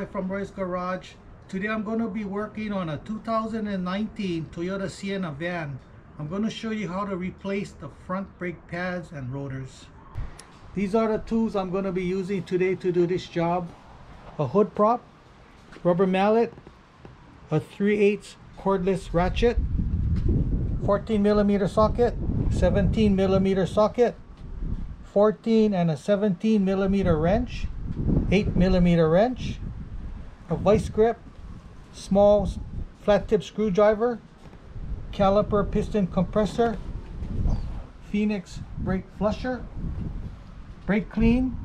Live from Roy's Garage. Today I'm going to be working on a 2019 Toyota Sienna van. I'm going to show you how to replace the front brake pads and rotors. These are the tools I'm going to be using today to do this job. A hood prop, rubber mallet, a 3/8 cordless ratchet, 14mm socket, 17mm socket, 14 and a 17mm wrench, 8mm wrench, a vice grip, small flat tip screwdriver, caliper piston compressor, Phoenix brake flusher, brake clean,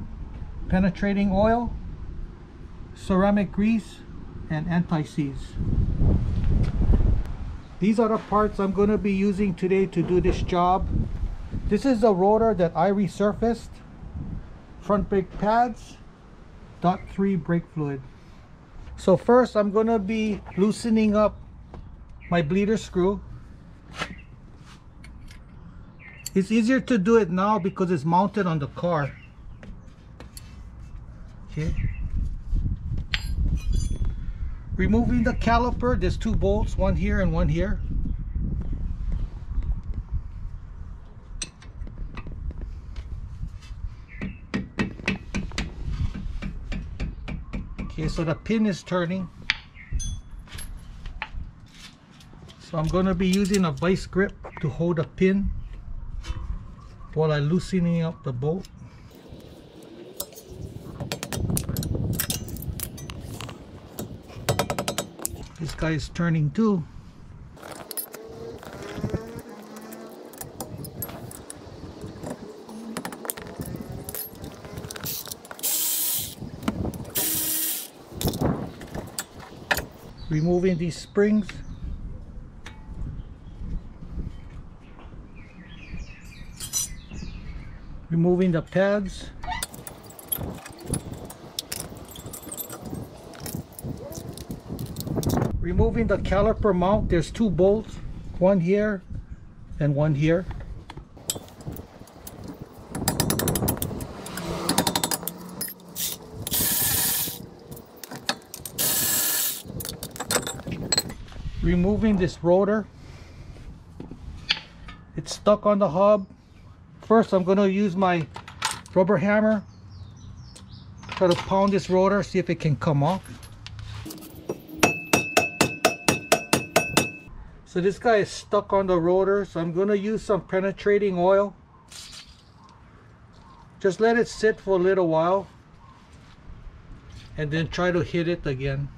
penetrating oil, ceramic grease, and anti-seize. These are the parts I'm going to be using today to do this job. This is a rotor that I resurfaced, front brake pads, .3 brake fluid. So first I'm going to be loosening up my bleeder screw. It's easier to do it now because it's mounted on the car. Okay. Removing the caliper, there's two bolts, one here and one here. Okay, so the pin is turning. So I'm going to be using a vice grip to hold a pin while I'm loosening up the bolt. This guy is turning too. Removing these springs. Removing the pads. Removing the caliper mount. There's two bolts, one here and one here. Removing this rotor. It's stuck on the hub. First I'm going to use my rubber hammer, try to pound this rotor, see if it can come off. So this guy is stuck on the rotor, so I'm going to use some penetrating oil. Just let it sit for a little while and then try to hit it again.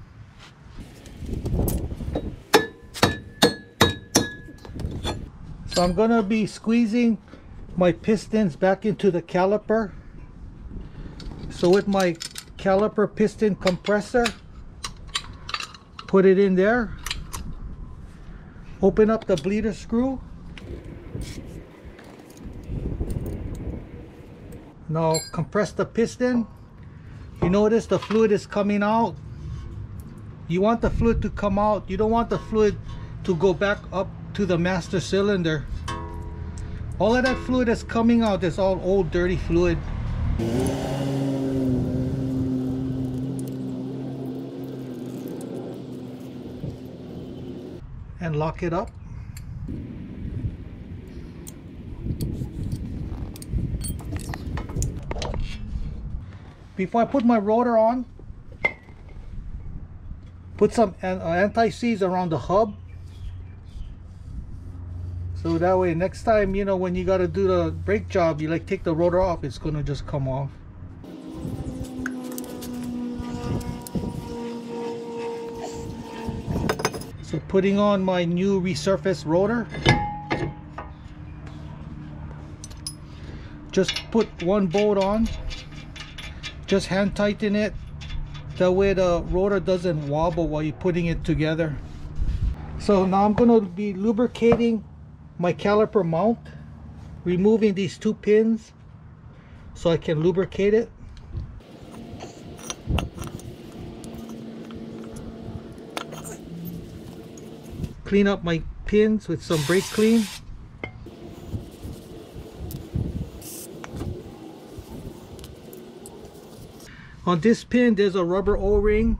So I'm going to be squeezing my pistons back into the caliper. So with my caliper piston compressor, put it in there. Open up the bleeder screw. Now compress the piston. You notice the fluid is coming out. You want the fluid to come out. You don't want the fluid to go back up to the master cylinder. All of that fluid that's coming out is all old dirty fluid. And lock it up. Before I put my rotor on, put some anti-seize around the hub. So that way next time, you know, when you got to do the brake job, you like take the rotor off, it's going to just come off. So putting on my new resurfaced rotor. Just put one bolt on. Just hand tighten it. That way the rotor doesn't wobble while you're putting it together. So now I'm going to be lubricating my caliper mount, removing these two pins so I can lubricate it. Clean up my pins with some brake clean. On this pin there's a rubber O-ring.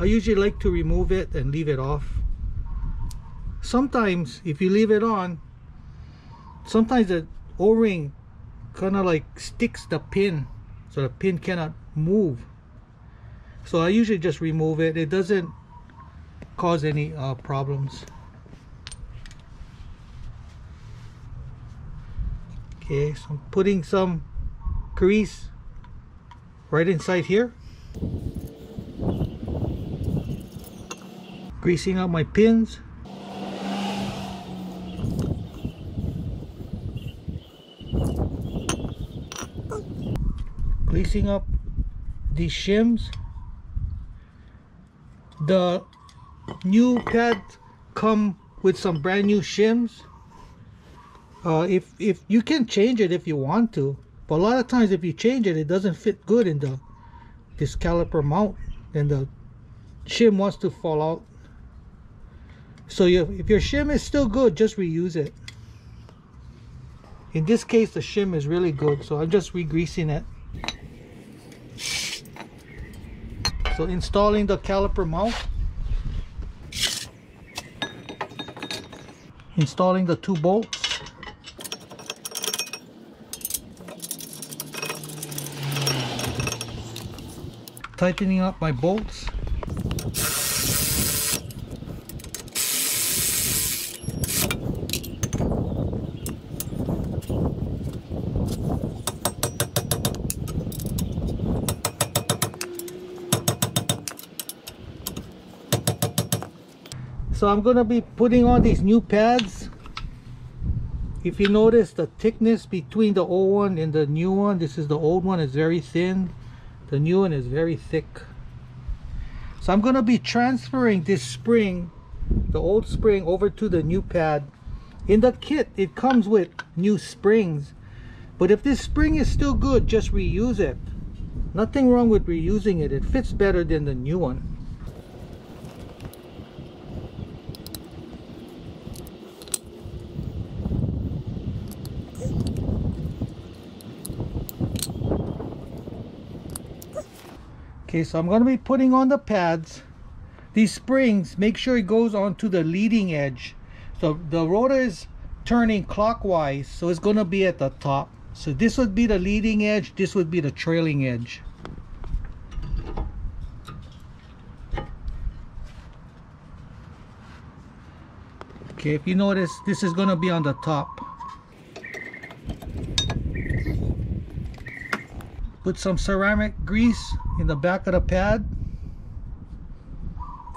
I usually like to remove it and leave it off. Sometimes if you leave it on, sometimes the O-ring kind of like sticks the pin, so the pin cannot move. So I usually just remove it. It doesn't cause any problems. Okay, so I'm putting some grease right inside here, greasing up my pins. Greasing up these shims. The new pads come with some brand new shims. If you can change it if you want to, but a lot of times if you change it, it doesn't fit good in this caliper mount, and the shim wants to fall out. So if your shim is still good, just reuse it. In this case, the shim is really good, so I'm just re-greasing it. So installing the caliper mount, installing the 2 bolts, tightening up my bolts, so I'm gonna be putting on these new pads. If you notice the thickness between the old one and the new one, this is the old one, is very thin. The new one is very thick. So I'm gonna be transferring this spring, the old spring, over to the new pad. In the kit, it comes with new springs. But if this spring is still good, just reuse it. Nothing wrong with reusing it. It fits better than the new one. Okay, so I'm going to be putting on the pads. These springs, make sure it goes onto the leading edge. So the rotor is turning clockwise, so it's going to be at the top. So this would be the leading edge, this would be the trailing edge. Okay, if you notice, this is going to be on the top. Put some ceramic grease in the back of the pad.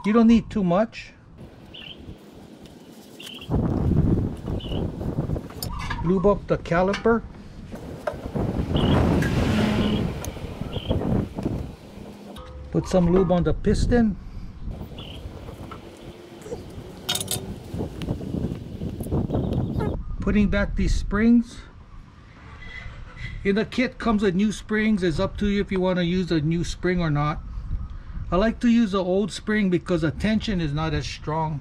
You don't need too much. Lube up the caliper. Put some lube on the piston. Putting back these springs. In the kit comes with new springs. It's up to you if you want to use a new spring or not. I like to use the old spring because the tension is not as strong.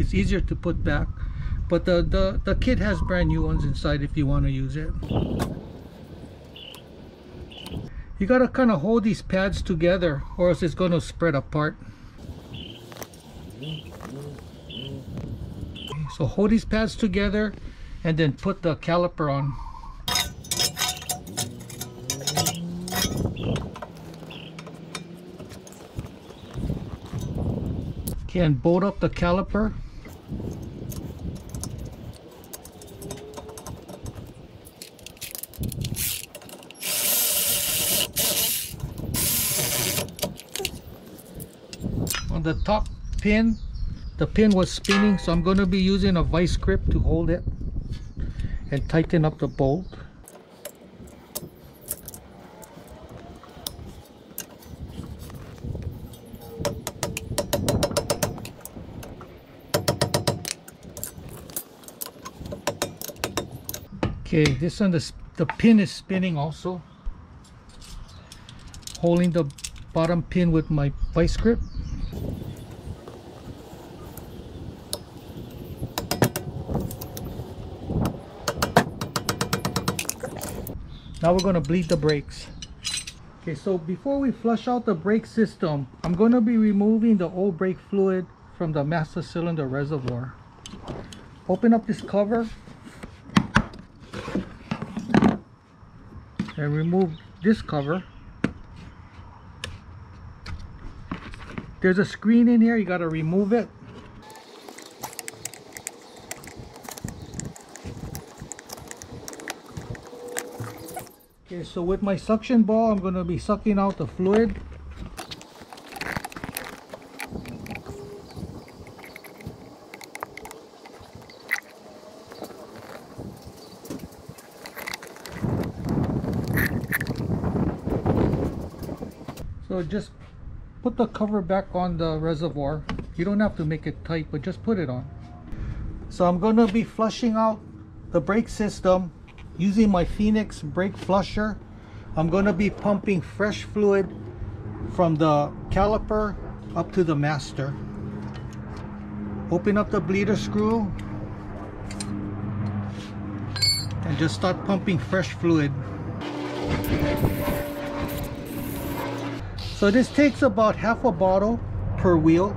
It's easier to put back. But the kit has brand new ones inside if you want to use it. You gotta kind of hold these pads together or else it's going to spread apart. Okay, so hold these pads together and then put the caliper on. Okay, and bolt up the caliper. On the top pin, the pin was spinning, so I'm going to be using a vice grip to hold it and tighten up the bolt. Okay, this one, the pin is spinning also. Holding the bottom pin with my vice grip. Now we're going to bleed the brakes. Okay, so before we flush out the brake system, I'm going to be removing the old brake fluid from the master cylinder reservoir. Open up this cover and remove this cover. There's a screen in here, you got to remove it. Okay, so with my suction ball, I'm going to be sucking out the fluid. So just put the cover back on the reservoir. You don't have to make it tight, but just put it on. So I'm going to be flushing out the brake system using my Phoenix brake flusher. I'm going to be pumping fresh fluid from the caliper up to the master. Open up the bleeder screw and just start pumping fresh fluid. So this takes about half a bottle per wheel.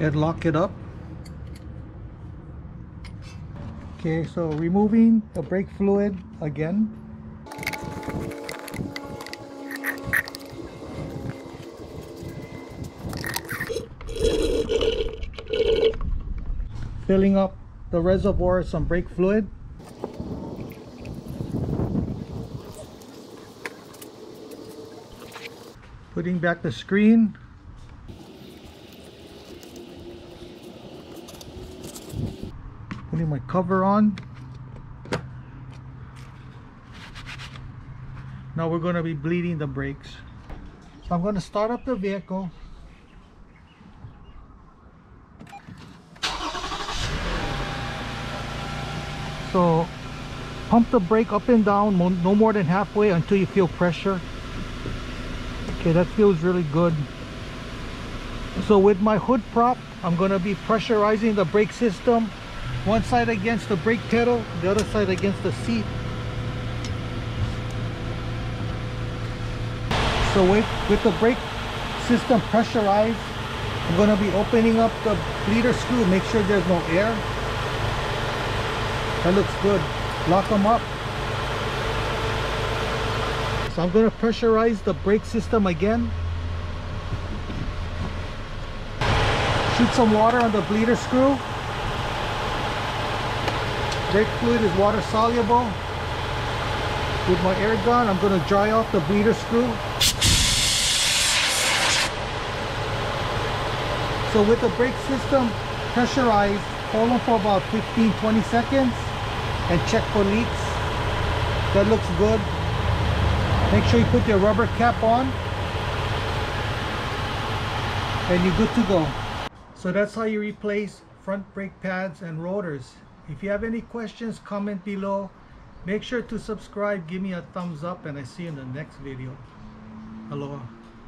And lock it up. Okay, so removing the brake fluid again. Filling up the reservoir with some brake fluid. Putting back the screen. Putting my cover on. Now we're going to be bleeding the brakes. So I'm going to start up the vehicle. So pump the brake up and down, no more than halfway until you feel pressure. Okay, that feels really good. So with my hood prop, I'm going to be pressurizing the brake system. One side against the brake pedal, the other side against the seat. So with the brake system pressurized, I'm going to be opening up the bleeder screw, make sure there's no air. That looks good. Lock them up. So I'm going to pressurize the brake system again. Shoot some water on the bleeder screw. Brake fluid is water soluble. With my air gun, I'm going to dry off the bleeder screw. So with the brake system pressurized, hold them for about 15-20 seconds and check for leaks. That looks good. Make sure you put your rubber cap on and you're good to go. So that's how you replace front brake pads and rotors. If you have any questions, comment below. Make sure to subscribe, give me a thumbs up, and I see you in the next video. Aloha.